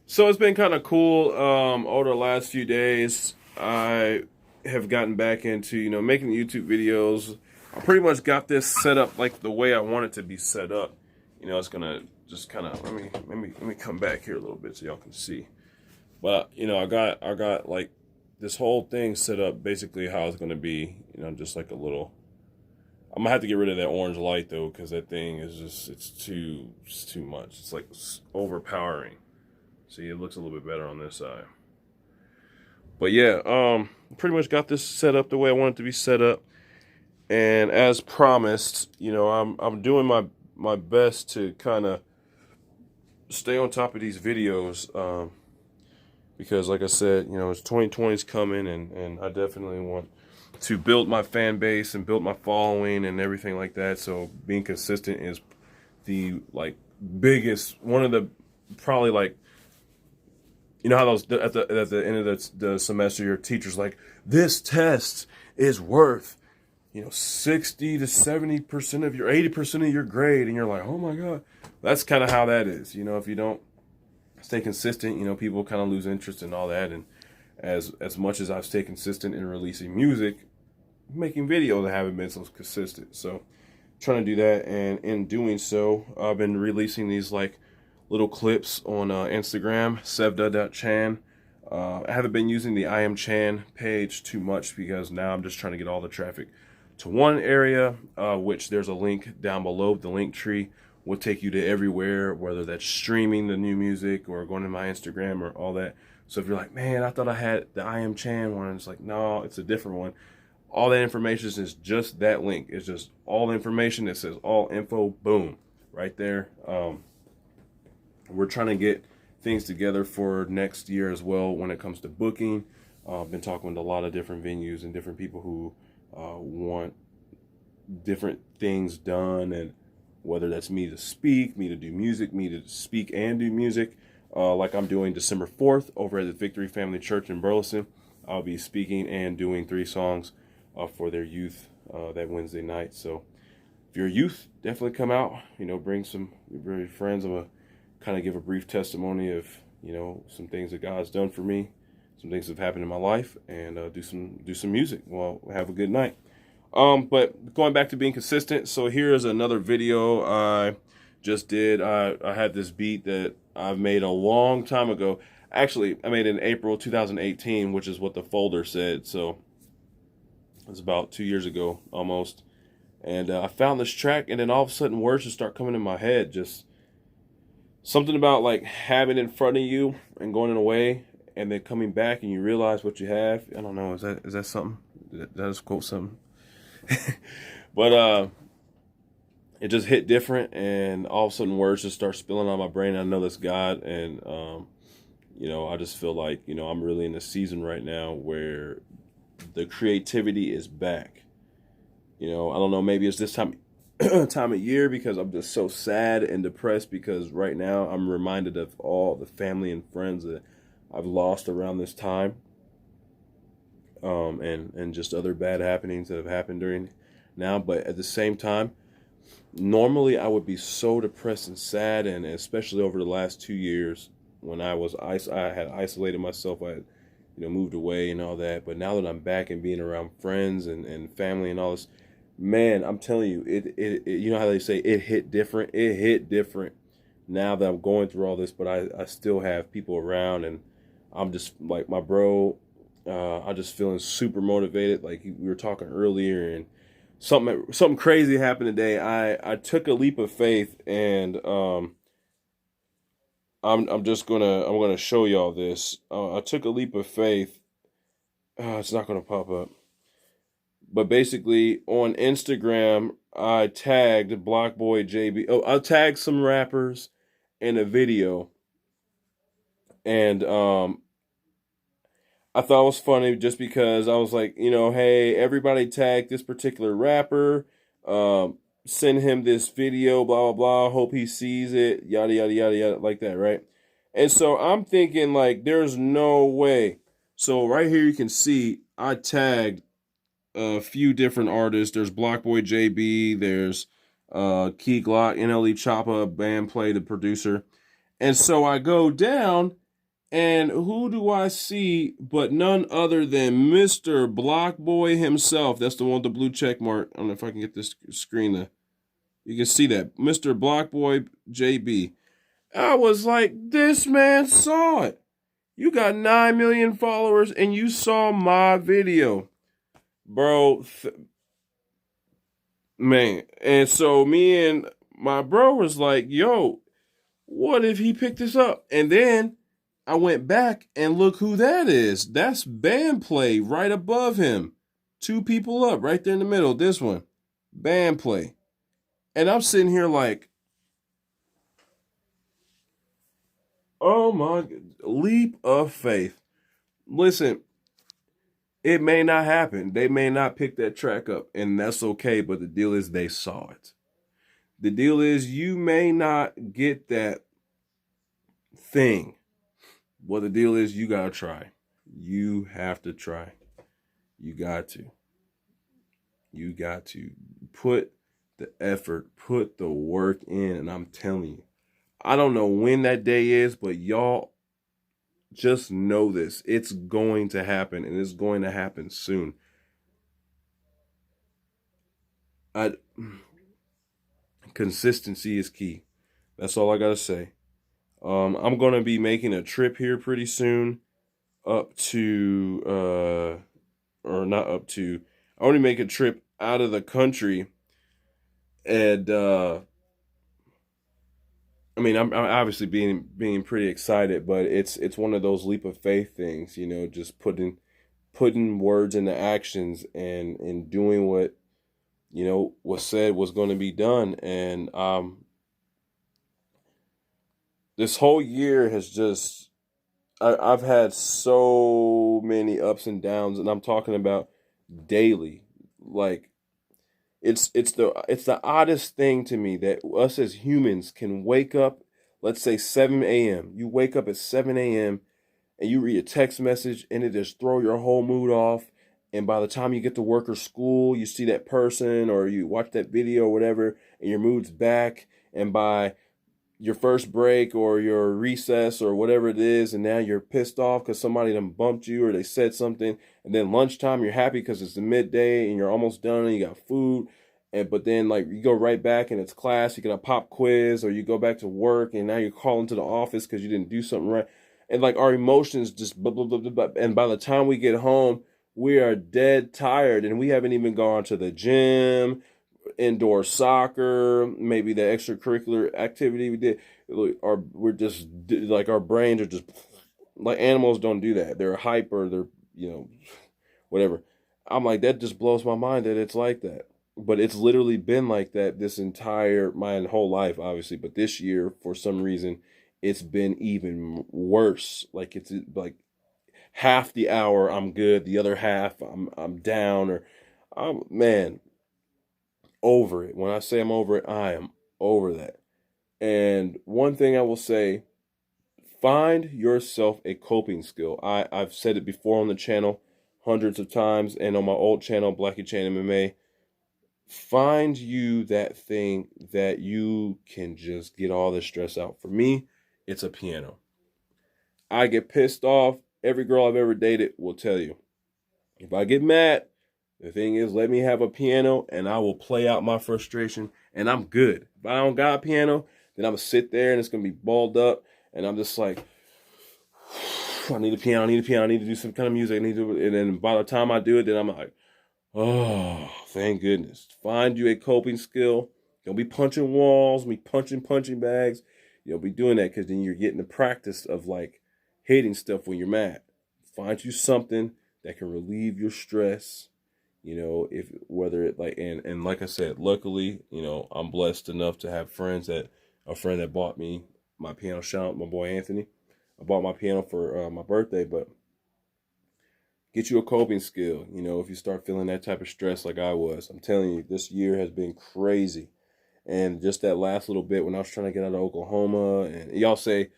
So it's been kind of cool. Over the last few days, I have gotten back into making YouTube videos. I pretty much got this set up like the way I want it to be set up. It's gonna just kind of let me come back here a little bit so y'all can see. But I got like this whole thing set up basically how it's gonna be. Just like a little. I'm gonna have to get rid of that orange light though, because that thing is just it's too much. It's like overpowering. See, it looks a little bit better on this side. But yeah, pretty much got this set up the way I want it to be set up. And as promised, I'm doing my best to kind of stay on top of these videos. Because like I said, it's 2020 is coming, and I definitely want to build my fan base and build my following and everything like that. So being consistent is the biggest, one of the probably how those at the end of the semester, your teacher's like, this test is worth 60 to 70% of your 80% of your grade, and you're like, oh my god. That's kind of how that is. If you don't stay consistent, people kind of lose interest in all that. And as much as I've stayed consistent in releasing music, making videos I haven't been so consistent. So trying to do that, and in doing so, I've been releasing these little clips on Instagram, sevda.chan. I haven't been using the I am Chan page too much because now I'm just trying to get all the traffic to one area, which there's a link down below. The link tree will take you to everywhere, whether that's streaming the new music or going to my Instagram or all that. So if you're like, man, I thought I had the I am Chan one, it's like, no, it's a different one. All that information is just that link. It's just all the information that says all info, boom, right there. We're trying to get things together for next year as well when it comes to booking. I've been talking with a lot of different venues and different people who want different things done, and whether that's me to speak, me to do music, me to speak and do music, like I'm doing December 4th over at the Victory Family Church in Burleson. I'll be speaking and doing 3 songs for their youth that Wednesday night. So if you're a youth, definitely come out, bring some your friends. I'm a kind of give a brief testimony of some things that God's done for me, some things that have happened in my life, and do some music. Well, have a good night. But going back to being consistent, so here's another video I just did. I had this beat that I've made a long time ago. Actually, I made it in April 2018, which is what the folder said. So it's about 2 years ago almost. And I found this track, and then all of a sudden words just start coming in my head. Just something about having it in front of you and going away and then coming back and you realize what you have. I don't know. Is that something? Did I just quote something? But it just hit different, and all of a sudden words just start spilling on my brain. I know that's God, and I just feel like I'm really in a season right now where the creativity is back. I don't know, maybe it's this time of year because I'm just so sad and depressed, because right now I'm reminded of all the family and friends that I've lost around this time, and just other bad happenings that have happened during now. But at the same time, normally I would be so depressed and sad, and especially over the last 2 years when I had isolated myself. I had moved away and all that. But now that I'm back and being around friends and family and all this, man, I'm telling you, it you know how they say it hit different? It hit different now that I'm going through all this, but I still have people around, and I'm just like my bro. I'm just feeling super motivated. Like we were talking earlier, and something crazy happened today. I took a leap of faith, and I'm gonna show y'all this. I took a leap of faith. It's not gonna pop up. But basically, on Instagram, I tagged Blockboy JB. Oh, I tagged some rappers in a video, and I thought it was funny just because I was like, hey, everybody tag this particular rapper. Send him this video, blah, blah, blah. Hope he sees it, yada, yada, yada, yada, like that, right? And so I'm thinking, there's no way. So right here you can see I tagged a few different artists. There's Blockboy JB, there's Key Glock, NLE Choppa, band play, the producer. And so I go down, And who do I see but none other than Mr. Blockboy himself? That's the one with the blue check mark. I don't know if I can get this screen to, you can see that. Mr. Blockboy JB. I was like, this man saw it. You got 9 million followers and you saw my video. Bro, man. And so me and my bro was like, yo, what if he picked this up? And then I went back and look who that is. That's Bandplay right above him. 2 people up right there in the middle. This one, Bandplay. And I'm sitting here like, oh my, leap of faith. Listen, it may not happen. They may not pick that track up, and that's okay. But the deal is they saw it. The deal is you may not get that thing. Well, the deal is you got to try. You have to try. You got to. You got to put the effort, put the work in. And I'm telling you, I don't know when that day is, but y'all just know this. It's going to happen, and it's going to happen soon. Consistency is key. That's all I got to say. I'm going to be making a trip here pretty soon up to, or not up to, I want to make a trip out of the country. And, I mean, I'm obviously being pretty excited, but it's one of those leap of faith things, you know, just putting words into actions and doing what, you know, was said was going to be done. And, this whole year has just, I've had so many ups and downs, and I'm talking about daily. Like it's the oddest thing to me that us as humans can wake up, let's say 7 a.m. You wake up at 7 a.m. and you read a text message and it just throw your whole mood off. And by the time you get to work or school, you see that person or you watch that video or whatever, and your mood's back. And by your first break or your recess or whatever it is, and now you're pissed off because somebody done bumped you or they said something, and then lunchtime you're happy because it's the midday and you're almost done and you got food, and but then like you go right back and it's class, you get a pop quiz, or you go back to work and now you're calling to the office because you didn't do something right, and like our emotions just blah, blah, blah, blah, blah. And by the time we get home, we are dead tired and we haven't even gone to the gym, indoor soccer, maybe the extracurricular activity we did, or we're just like our brains are just like animals don't do that. They're hyper, they're, you know, whatever. I'm like, that just blows my mind that it's like that. But it's literally been like that this entire my whole life, obviously. But this year, for some reason, it's been even worse. Like it's like half the hour I'm good, the other half I'm down, or I'm man, over it. When I say I'm over it, I am over that. And one thing I will say, find yourself a coping skill. I've said it before on the channel hundreds of times and on my old channel, Blackie Chan MMA. Find you that thing that you can just get all the stress out. For me, it's a piano. I get pissed off. Every girl I've ever dated will tell you. If I get mad, the thing is, let me have a piano and I will play out my frustration and I'm good. If I don't got a piano, then I'm going to sit there and it's going to be balled up and I'm just like, I need a piano, I need to do some kind of music. And then by the time I do it, then I'm like, oh, thank goodness. Find you a coping skill. Don't be punching walls, be punching bags. You'll be doing that because then you're getting the practice of like hitting stuff when you're mad. Find you something that can relieve your stress. You know, if whether it like and like I said, luckily, you know, I'm blessed enough to have a friend that bought me my piano. Shout out my boy Anthony. I bought my piano for my birthday, but get you a coping skill. You know, if you start feeling that type of stress like I was, I'm telling you, this year has been crazy. And just that last little bit when I was trying to get out of Oklahoma, and y'all say,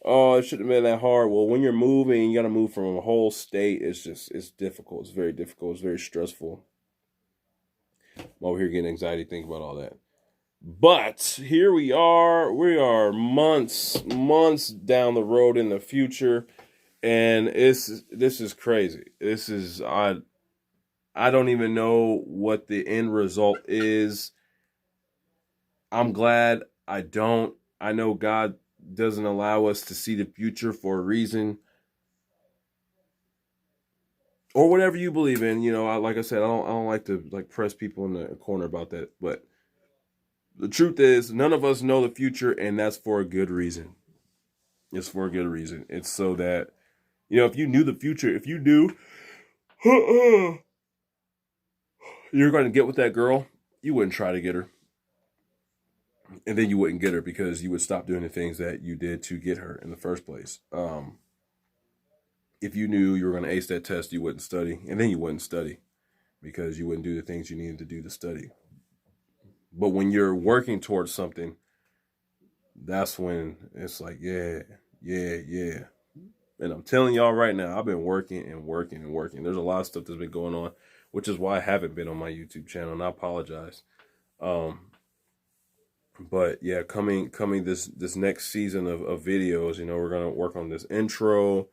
oh, it shouldn't have been that hard. Well, when you're moving, you got to move from a whole state. It's difficult. It's very difficult. It's very stressful. I'm over here getting anxiety thinking about all that. But here we are. We are months down the road in the future, and this is crazy. This is I don't even know what the end result is. I'm glad I don't. I know God doesn't allow us to see the future for a reason, or whatever you believe in. Like I said, I don't like to like press people in the corner about that, but the truth is, none of us know the future, and that's for a good reason. It's for a good reason. It's so that, if you knew the future, if you knew you're going to get with that girl, you wouldn't try to get her. And then you wouldn't get her because you would stop doing the things that you did to get her in the first place. If you knew you were going to ace that test, you wouldn't study. And then you wouldn't study because you wouldn't do the things you needed to do to study. But when you're working towards something, that's when it's like, yeah. And I'm telling y'all right now, I've been working and working and working. There's a lot of stuff that's been going on, which is why I haven't been on my YouTube channel, and I apologize. But yeah, coming this next season of videos, we're gonna work on this intro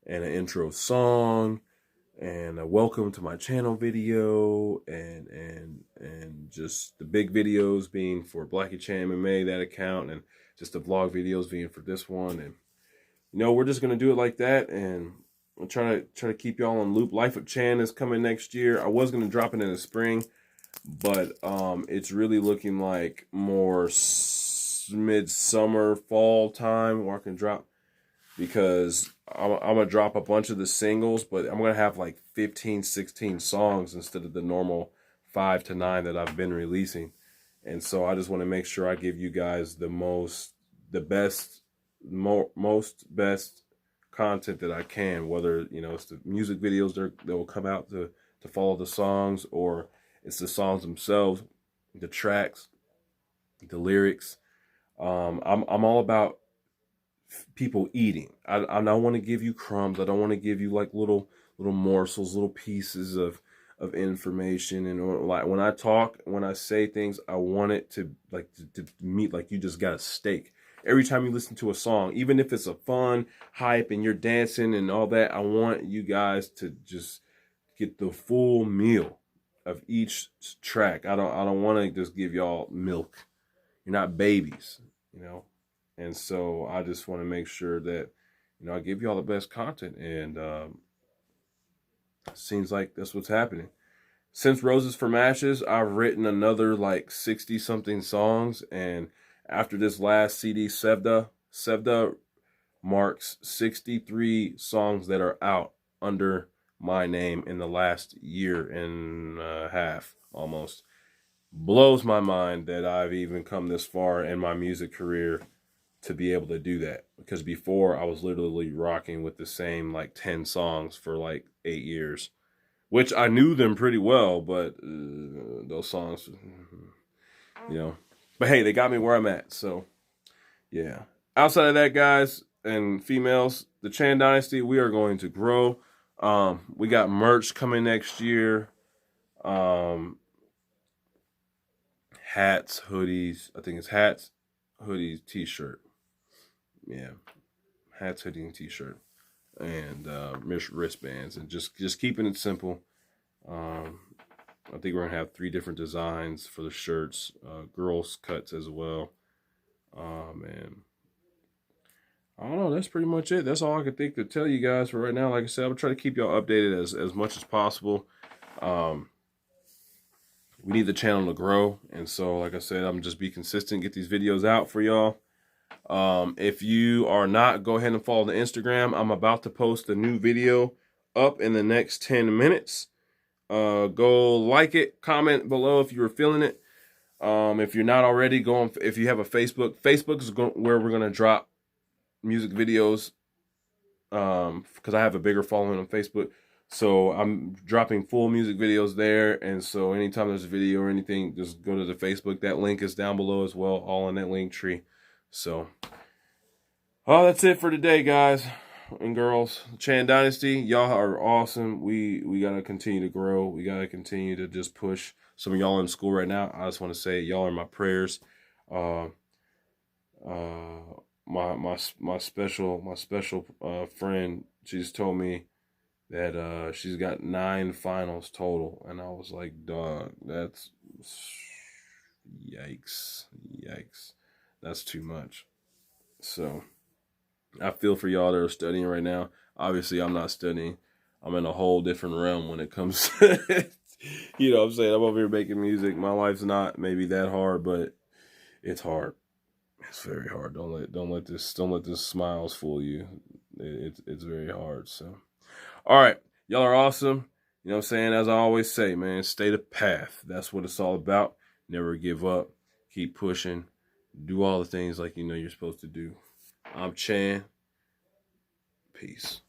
and an intro song and a welcome to my channel video and just the big videos being for Blackie Chan MMA, that account, and just the vlog videos being for this one. And we're just gonna do it like that, and I'm trying to keep y'all on loop. Life of Chan is coming next year. I was gonna drop it in the spring, but it's really looking like more mid-summer, fall time where I can drop, because I'm gonna drop a bunch of the singles, but I'm gonna have like 15, 16 songs instead of the normal 5 to 9 that I've been releasing. And so I just want to make sure I give you guys the best content that I can, whether it's the music videos that will come out to follow the songs, or it's the songs themselves, the tracks, the lyrics. I'm all about people eating. I don't want to give you crumbs. I don't want to give you like little morsels, little pieces of information. And like when I say things, I want it to meet like you just got a steak. Every time you listen to a song, even if it's a fun hype and you're dancing and all that, I want you guys to just get the full meal of each track. I don't want to just give y'all milk. You're not babies, And so I just want to make sure that, I give y'all the best content. And seems like that's what's happening. Since Roses from Ashes, I've written another like 60 something songs. And after this last CD, Sevda marks 63 songs that are out under my name in the last year and a half almost. Blows my mind that I've even come this far in my music career to be able to do that, because before I was literally rocking with the same like 10 songs for like 8 years, which I knew them pretty well, but those songs, but hey, they got me where I'm at. So yeah, outside of that, guys and females, the Chan Dynasty, we are going to grow. We got merch coming next year. Hats, hoodies. I think it's hats, hoodies, t-shirt. Yeah, hats, hoodie, and t-shirt, and wristbands, and just keeping it simple. I think we're gonna have 3 different designs for the shirts, girls cuts as well. And I don't know. That's pretty much it. That's all I could think to tell you guys for right now. Like I said, I'm trying to keep y'all updated as much as possible. We need the channel to grow, and so like I said, I'm just be consistent, get these videos out for y'all. If you are not, go ahead and follow the Instagram. I'm about to post a new video up in the next 10 minutes. Go like it, comment below if you were feeling it. If you're not already, if you have a Facebook is where we're going to drop music videos. Because I have a bigger following on Facebook. So I'm dropping full music videos there. And so anytime there's a video or anything, just go to the Facebook. That link is down below as well, all in that link tree. So, that's it for today, guys and girls. Chan Dynasty, y'all are awesome. We got to continue to grow. We got to continue to just push. Some of y'all in school right now, I just want to say y'all are my prayers. Uh, my special friend, she's told me that she's got 9 finals total, and I was like, dog, that's yikes, that's too much. So I feel for y'all that are studying right now. Obviously, I'm not studying. I'm in a whole different realm when it comes to, you know what I'm saying? I'm over here making music. My life's not maybe that hard, but it's hard. It's very hard. Don't let this smiles fool you. It's very hard. So, all right, y'all are awesome. You know what I'm saying? As I always say, man, stay the path. That's what it's all about. Never give up. Keep pushing. Do all the things like you know you're supposed to do. I'm Chan. Peace.